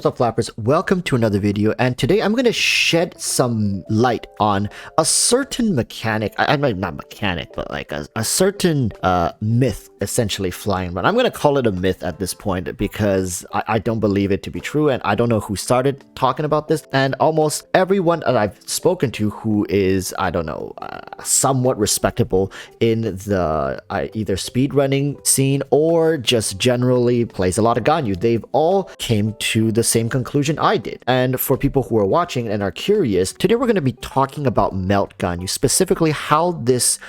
Sup flappers, welcome to another video, and today I'm going to shed some light on a certain mechanic. I mean, not mechanic, but like a certain myth essentially flying around. I'm going to call it a myth at this point because I don't believe it to be true, and I don't know who started talking about this. And almost everyone that I've spoken to who is, I don't know, somewhat respectable in the either speedrunning scene or just generally plays a lot of Ganyu, they've all came to the same conclusion I did. And for people who are watching and are curious, today we're going to be talking about MELT Ganyu, specifically how this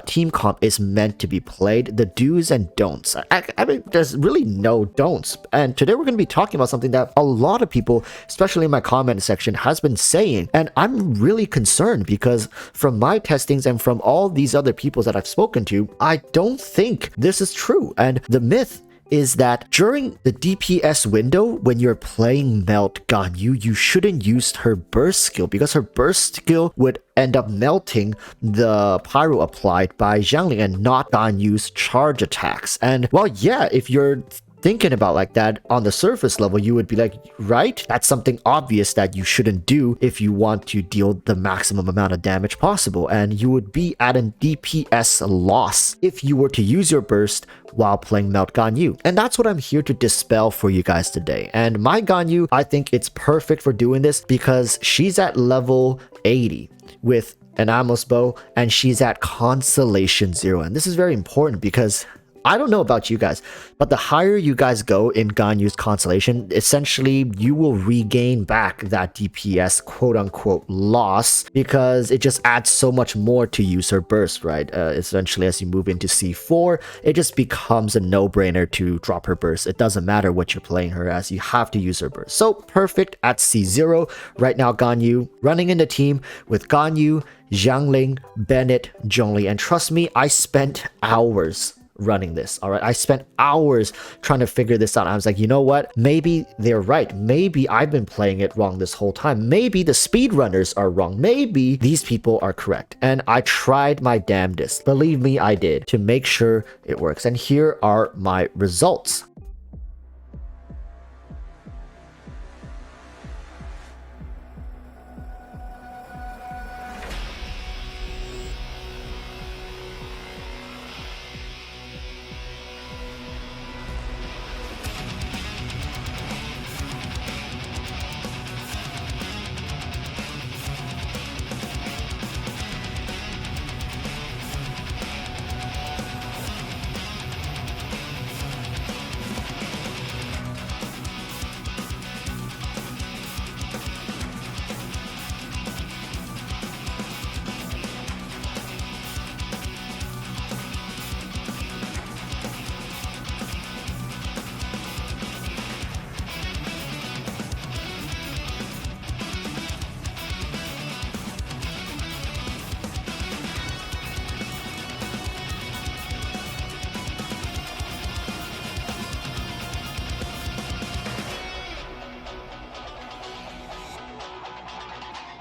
team comp is meant to be played, the do's and don'ts. I mean, there's really no don'ts. And today we're going to be talking about something that a lot of people, especially in my comment section, has been saying. And I'm really concerned because from my testings and from all these other people that I've spoken to, I don't think this is true. And the myth is that during the DPS window, when you're playing MELT Ganyu, you shouldn't use her burst skill because her burst skill would end up melting the pyro applied by Xiangling and not Ganyu's charge attacks. And well, yeah, if you're thinking about like that on the surface level, you would be like, right, that's something obvious that you shouldn't do if you want to deal the maximum amount of damage possible, and you would be at an DPS loss if you were to use your burst while playing MELT Ganyu. And that's what I'm here to dispel for you guys today. And my Ganyu, I think it's perfect for doing this because she's at level 80 with an Amos bow and she's at Constellation 0. And this is very important because I don't know about you guys, but the higher you guys go in Ganyu's Constellation, essentially you will regain back that DPS quote-unquote loss because it just adds so much more to use her burst, right? Essentially, as you move into C4, it just becomes a no-brainer to drop her burst. It doesn't matter what you're playing her as, you have to use her burst. So perfect at C0. Right now, Ganyu running in the team with Ganyu, Xiangling, Bennett, Zhongli, and trust me, I spent hours running this. All right, I spent hours trying to figure this out. I was like, you know what, maybe they're right, maybe I've been playing it wrong this whole time, maybe the speedrunners are wrong, maybe these people are correct. And I tried my damnedest, believe me, I did, to make sure it works. And here are my results.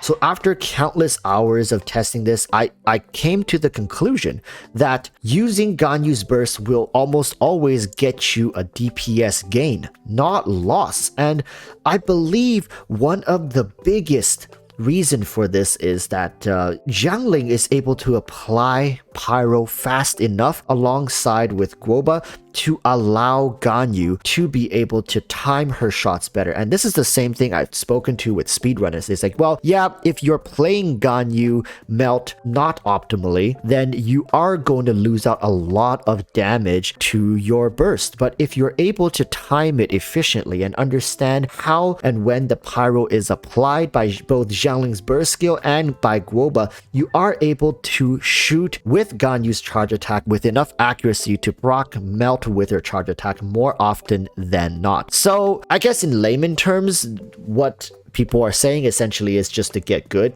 So after countless hours of testing this, I came to the conclusion that using Ganyu's burst will almost always get you a DPS gain, not loss. And I believe one of the biggest reason for this is that Xiangling is able to apply pyro fast enough alongside with Guoba to allow Ganyu to be able to time her shots better. And this is the same thing I've spoken to with speedrunners. It's like, well, yeah, if you're playing Ganyu MELT not optimally, then you are going to lose out a lot of damage to your burst. But if you're able to time it efficiently and understand how and when the pyro is applied by both Xiangling's burst skill and by Guoba, you are able to shoot with Ganyu's charge attack with enough accuracy to proc MELT with her charge attack more often than not. So I guess in layman terms, what people are saying essentially is just to get good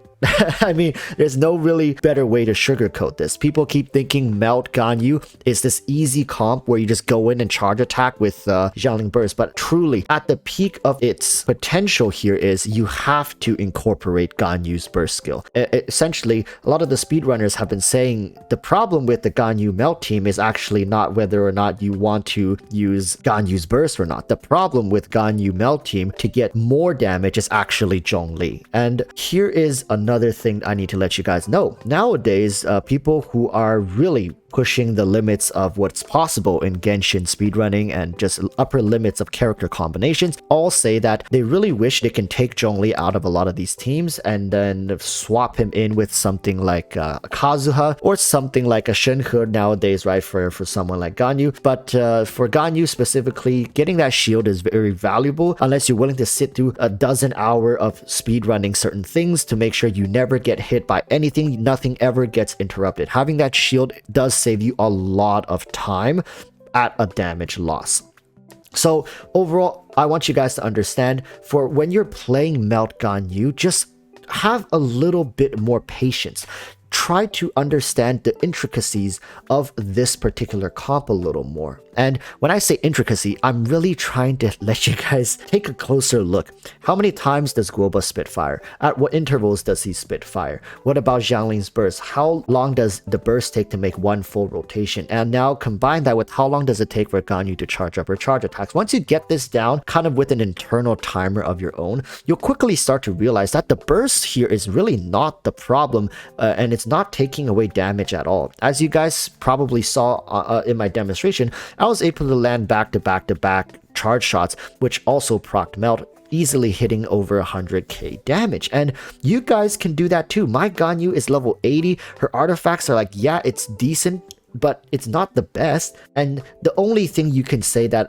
I mean, there's no really better way to sugarcoat this. People keep thinking MELT Ganyu is this easy comp where you just go in and charge attack with Xiangling Burst, but truly, at the peak of its potential here is you have to incorporate Ganyu's burst skill. Essentially, a lot of the speedrunners have been saying the problem with the Ganyu MELT team is actually not whether or not you want to use Ganyu's burst or not. The problem with Ganyu MELT team to get more damage is actually Zhongli. And here is another thing I need to let you guys know. Nowadays, people who are really pushing the limits of what's possible in Genshin speedrunning and just upper limits of character combinations all say that they really wish they can take Zhongli out of a lot of these teams and then swap him in with something like Kazuha or something like a Shenhe nowadays, right, for someone like Ganyu. But for Ganyu specifically, getting that shield is very valuable unless you're willing to sit through a dozen hours of speedrunning certain things to make sure you never get hit by anything, nothing ever gets interrupted. Having that shield does save you a lot of time at a damage loss. So overall, I want you guys to understand, for when you're playing MELT Ganyu, just have a little bit more patience. Try to understand the intricacies of this particular comp a little more. And when I say intricacy, I'm really trying to let you guys take a closer look. How many times does Guoba spit fire? At what intervals does he spit fire? What about Xiangling's burst? How long does the burst take to make one full rotation? And now combine that with how long does it take for Ganyu to charge up or charge attacks. Once you get this down, kind of with an internal timer of your own, you'll quickly start to realize that the burst here is really not the problem, and it's not taking away damage at all. As you guys probably saw in my demonstration, I was able to land back-to-back charge shots, which also procced MELT, easily hitting over 100k damage. And you guys can do that too. My Ganyu is level 80. Her artifacts are like, yeah, it's decent, but it's not the best. And the only thing you can say that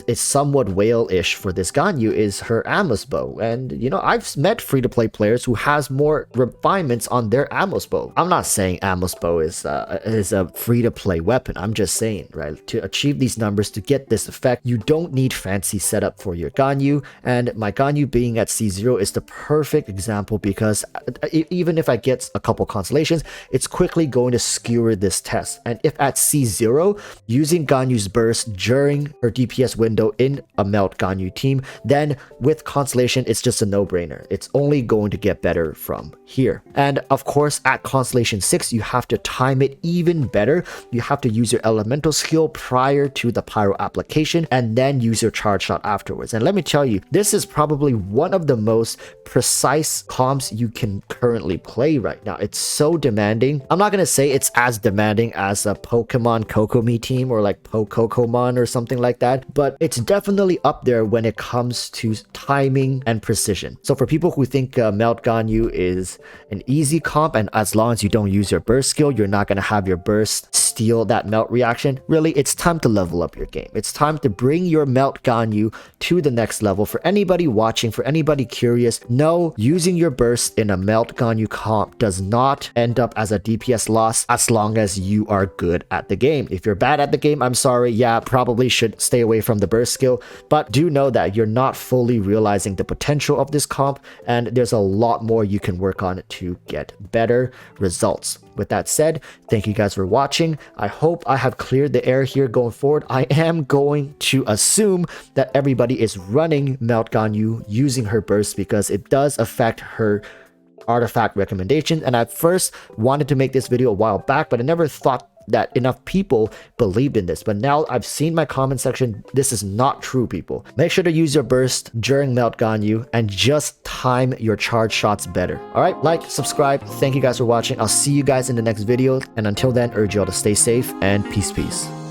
is somewhat whale-ish for this Ganyu is her Amos bow. And you know, I've met free-to-play players who has more refinements on their Amos bow. I'm not saying Amos bow is a free-to-play weapon. I'm just saying, right, to achieve these numbers, to get this effect, you don't need fancy setup for your Ganyu. And my Ganyu being at C0 is the perfect example, because even if I get a couple constellations, it's quickly going to skewer this test. And if at C0, using Ganyu's burst during her DPS window in a MELT Ganyu team, then with Constellation, it's just a no-brainer. It's only going to get better from here. And of course, at Constellation 6, you have to time it even better. You have to use your elemental skill prior to the pyro application and then use your charge shot afterwards. And let me tell you, this is probably one of the most precise comps you can currently play right now. It's so demanding. I'm not going to say it's as demanding as a Pokemon Kokomi team or like Pokokomon or something like that, but it's definitely up there when it comes to timing and precision. So for people who think MELT Ganyu is an easy comp, and as long as you don't use your burst skill, you're not going to have your burst steal that MELT reaction, really, it's time to level up your game. It's time to bring your MELT Ganyu to the next level. For anybody watching, for anybody curious, no, using your burst in a MELT Ganyu comp does not end up as a DPS loss as long as you are good at the game. If you're bad at the game, I'm sorry, yeah, probably should stay away from the burst skill, but do know that you're not fully realizing the potential of this comp, and there's a lot more you can work on to get better results. With that said, thank you guys for watching. I hope I have cleared the air here going forward. I am going to assume that everybody is running MELT Ganyu using her burst, because it does affect her artifact recommendation. And I first wanted to make this video a while back, but I never thought that enough people believed in this. But now I've seen my comment section, this is not true, people. Make sure to use your burst during MELT Ganyu and just time your charge shots better. All right, like, subscribe. Thank you guys for watching. I'll see you guys in the next video, and until then, urge you all to stay safe and peace.